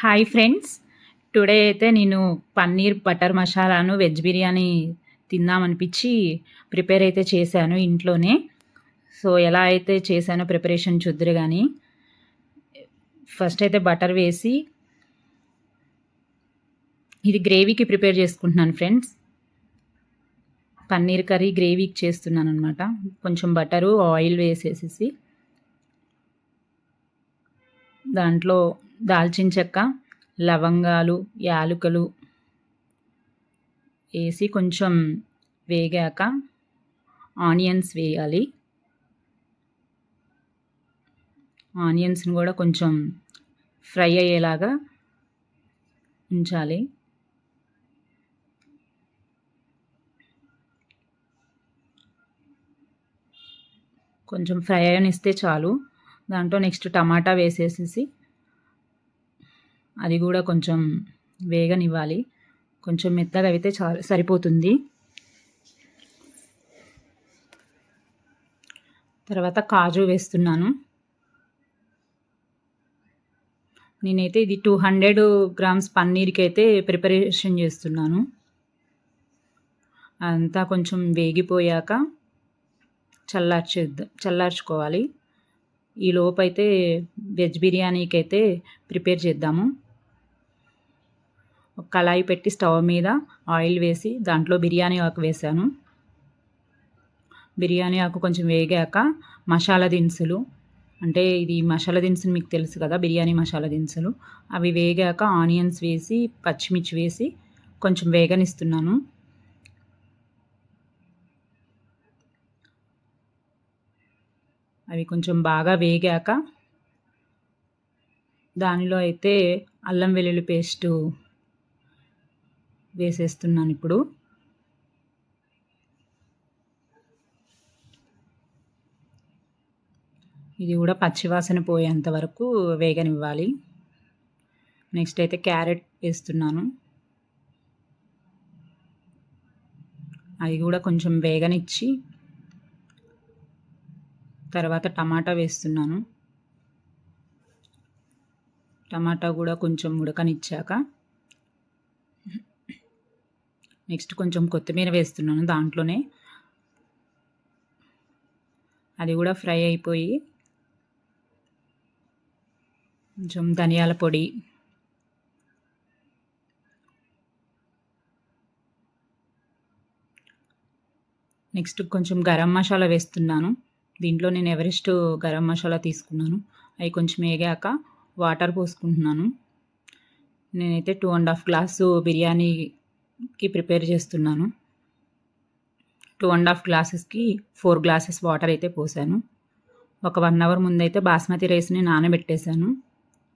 Hi friends. Today అయితే నేను paneer butter మసాలాను వెజ్ బిర్యానీ తిందామనిపించి ప్రిపేర్ అయితే చేశాను ఇంట్లోనే. సో, ఎలా అయితే చేశానో ప్రిపరేషన్ చూద్దురు గానీ, ఫస్ట్ అయితే బటర్ వేసి ఇది గ్రేవీకి ప్రిపేర్ చేసుకుంటున్నాను ఫ్రెండ్స్. పన్నీర్ కర్రీ గ్రేవీకి చేస్తున్నాననమాట. కొంచెం బటరు, ఆయిల్ వేసేసేసి దాంట్లో దాల్చిన చెక్క, లవంగాలు, యాలుకలు వేసి కొంచెం వేగాక ఆనియన్స్ వేయాలి. ఆనియన్స్ని కూడా కొంచెం ఫ్రై అయ్యేలాగా ఉంచాలి. కొంచెం ఫ్రై అనిస్తే చాలు. దాంట్లో నెక్స్ట్ టమాటా వేసేసేసి అది కూడా కొంచెం వేగనివ్వాలి. కొంచెం మెత్తగా అయితే సరిపోతుంది. తర్వాత కాజు వేస్తున్నాను. నేనైతే ఇది 200 గ్రామ్స్ పన్నీర్కి అయితే ప్రిపరేషన్ చేస్తున్నాను. అంతా కొంచెం వేగిపోయాక చల్లార్చుకోవాలి. ఈ లోపైతే వెజ్ బిర్యానీకి అయితే ప్రిపేర్ చేద్దాము. ఒక కళాయి పెట్టి స్టవ్ మీద ఆయిల్ వేసి దాంట్లో బిర్యానీ ఆకు వేసాను. బిర్యానీ ఆకు కొంచెం వేగాక మసాలా దినుసులు, అంటే ఇది మసాలా దినుసులు మీకు తెలుసు కదా, బిర్యానీ మసాలా దినుసులు, అవి వేగాక ఆనియన్స్ వేసి పచ్చిమిర్చి వేసి కొంచెం వేగనిస్తున్నాను. అవి కొంచెం బాగా వేగాక దానిలో అయితే అల్లం వెల్లుల్లి పేస్టు వేసేస్తున్నాను. ఇప్పుడు ఇది కూడా పచ్చివాసన పోయేంత వరకు వేగనివ్వాలి. నెక్స్ట్ అయితే క్యారెట్ వేస్తున్నాను. అది కూడా కొంచెం వేగనిచ్చి తర్వాత టమాటా వేస్తున్నాను. టమాటా కూడా కొంచెం ఉడకనిచ్చాక నెక్స్ట్ కొంచెం కొత్తిమీర వేస్తున్నాను దాంట్లోనే. అది కూడా ఫ్రై అయిపోయి కొంచెం ధనియాల పొడి, నెక్స్ట్ కొంచెం గరం మసాలా వేస్తున్నాను. దీంట్లో నేను ఎవరెస్ట్ గరం మసాలా తీసుకున్నాను. అవి కొంచెం వేగాక వాటర్ పోసుకుంటున్నాను. నేనైతే 2.5 గ్లాసు బిర్యానీకి ప్రిపేర్ చేస్తున్నాను. 2.5 గ్లాసెస్కి 4 గ్లాసెస్ వాటర్ అయితే పోసాను. ఒక 1 అవర్ ముందైతే బాస్మతి రైస్ని నానబెట్టేశాను.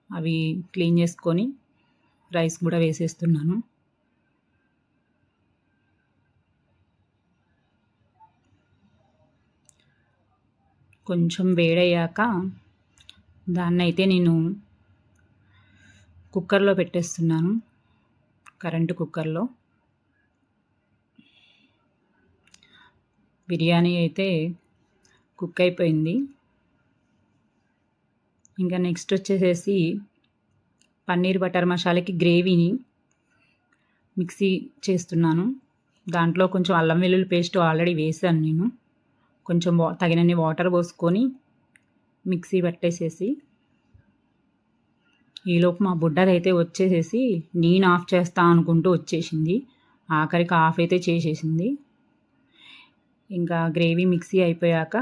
అవి క్లీన్ చేసుకొని రైస్ కూడా వేసేస్తున్నాను. కొంచెం వేడయ్యాక దాన్నైతే నేను కుక్కర్లో పెట్టేస్తున్నాను, కరెంటు కుక్కర్లో. బిర్యానీ అయితే కుక్ అయిపోయింది. ఇంకా నెక్స్ట్ వచ్చేసేసి పన్నీర్ బటర్ మసాలాకి గ్రేవీని మిక్సీ చేస్తున్నాను. దాంట్లో కొంచెం అల్లం వెల్లుల్లి పేస్ట్ ఆల్రెడీ వేసాను నేను. కొంచెం తగినన్ని వాటర్ పోసుకొని మిక్సీ పట్టేసేసి, ఈలోపు మా బుడ్డదైతే వచ్చేసేసి నేను ఆఫ్ చేస్తా అనుకుంటూ వచ్చేసింది. ఆఖరికి ఆఫ్ అయితే చేసేసింది. ఇంకా గ్రేవీ మిక్సీ అయిపోయాక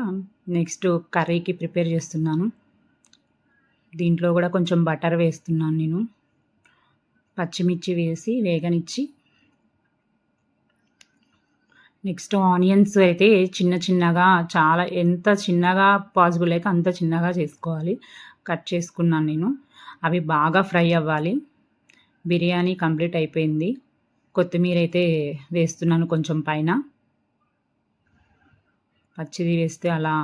నెక్స్ట్ కర్రీకి ప్రిపేర్ చేస్తున్నాను. దీంట్లో కూడా కొంచెం బటర్ వేస్తున్నాను నేను. పచ్చిమిర్చి వేసి వేగనిచ్చి నెక్స్ట్ ఆనియన్స్ అయితే చిన్న చిన్నగా, చాలా ఎంత చిన్నగా పాసిబుల్ అయితే అంత చిన్నగా చేసుకోవాలి, కట్ చేసుకున్నాను నేను. అవి బాగా ఫ్రై అవ్వాలి. బిర్యానీ కంప్లీట్ అయిపోయింది. కొత్తిమీర అయితే వేస్తున్నాను కొంచెం పైన. పచ్చిది వేస్తే అలా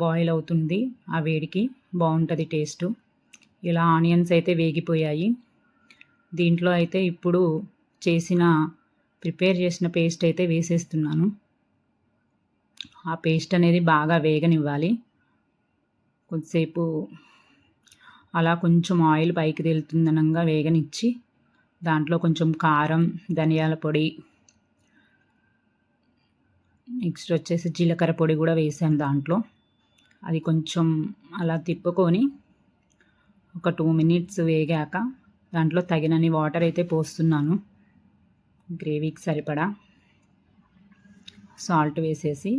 బాయిల్ అవుతుంది, ఆ వేడికి బాగుంటుంది టేస్టు. ఇలా ఆనియన్స్ అయితే వేగిపోయాయి. దీంట్లో అయితే ఇప్పుడు ప్రిపేర్ చేసిన పేస్ట్ అయితే వేసేస్తున్నాను. ఆ పేస్ట్ అనేది బాగా వేగనివ్వాలి. కొద్దిసేపు అలా కొంచెం ఆయిల్ పైకి తేలుతుందనంగా వేగనిచ్చి దాంట్లో కొంచెం కారం, ధనియాల పొడి, నెక్స్ట్ వచ్చేసి జీలకర్ర పొడి కూడా వేసాను దాంట్లో. అది కొంచెం అలా తిప్పుకొని ఒక 2 మినిట్స్ వేగాక దాంట్లో తగినన్ని వాటర్ అయితే పోస్తున్నాను. గ్రేవీకి సరిపడా సాల్ట్ వేసేసి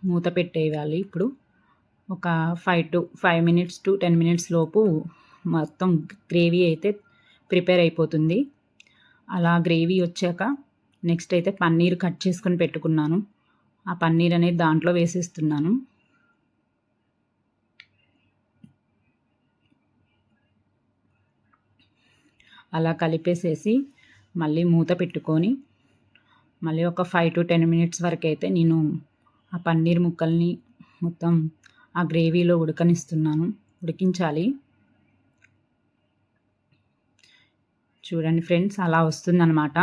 మూత పెట్టేయాలి. ఇప్పుడు ఒక 5 మినిట్స్ టు 10 మినిట్స్ లోపు మొత్తం గ్రేవీ అయితే ప్రిపేర్ అయిపోతుంది. అలా గ్రేవీ వచ్చాక నెక్స్ట్ అయితే పన్నీర్ కట్ చేసుకొని పెట్టుకున్నాను. ఆ పన్నీర్ అనేది దాంట్లో వేసేస్తున్నాను. అలా కలిపేసేసి మళ్ళీ మూత పెట్టుకొని మళ్ళీ ఒక 5 టు 10 మినిట్స్ వరకు అయితే నేను ఆ పన్నీర్ ముక్కల్ని మొత్తం ఆ గ్రేవీలో ఉడికించాలి. చూడండి ఫ్రెండ్స్, అలా వస్తుందన్నమాట.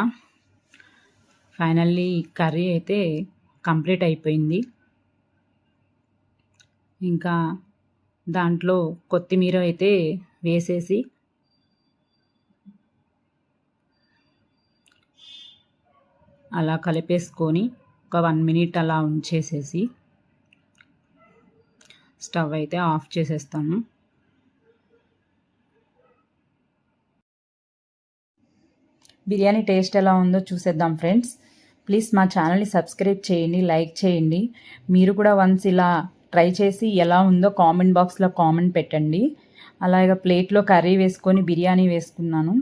ఫైనల్లీ కర్రీ అయితే కంప్లీట్ అయిపోయింది. ఇంకా దాంట్లో కొత్తిమీర అయితే వేసేసి అలా కలిపేసుకొని ఒక 1 మినిట్ అలా ఉంచేసేసి స్టవ్ అయితే ఆఫ్ చేసేస్తాను. బిర్యానీ టేస్ట్ ఎలా ఉందో చూసేద్దాం ఫ్రెండ్స్. ప్లీజ్ మా ఛానల్ని సబ్స్క్రైబ్ చేయండి, లైక్ చేయండి. మీరు కూడా వన్స్ ఇలా ట్రై చేసి ఎలా ఉందో కామెంట్ బాక్స్లో కామెంట్ పెట్టండి. అలాగే ప్లేట్లో కర్రీ వేసుకొని బిర్యానీ వేసుకున్నాను.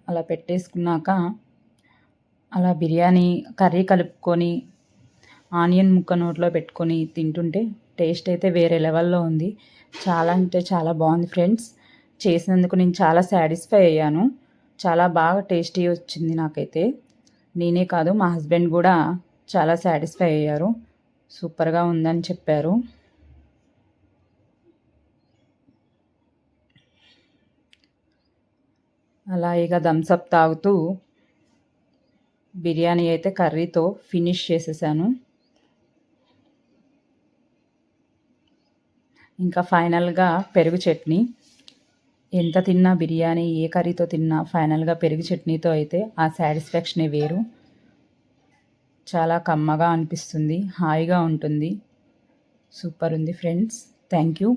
అలా పెట్టేసుకున్నాక అలా బిర్యానీ కర్రీ కలుపుకొని ఆనియన్ ముక్క నోట్లో పెట్టుకొని తింటుంటే టేస్ట్ అయితే వేరే లెవెల్లో ఉంది. చాలా అంటే చాలా బాగుంది ఫ్రెండ్స్. చేసినందుకు నేను చాలా సాటిస్ఫై అయ్యాను. చాలా బాగా టేస్టీ వచ్చింది నాకైతే. నేనే కాదు, మా హస్బెండ్ కూడా చాలా సాటిస్ఫై అయ్యారు. సూపర్గా ఉందని చెప్పారు. అలా ఇక థమ్సప్ తాగుతూ బిర్యానీ అయితే కర్రీతో ఫినిష్ చేసేసాను. ఇంకా ఫైనల్గా పెరుగు చట్నీ. ఎంత తిన్నా బిర్యానీ ఏ కర్రీతో తిన్నా ఫైనల్గా పెరుగు చట్నీతో అయితే ఆ సాటిస్ఫాక్షనే వేరు. చాలా కమ్మగా అనిపిస్తుంది, హాయిగా ఉంటుంది. సూపర్ ఉంది ఫ్రెండ్స్. Thank you.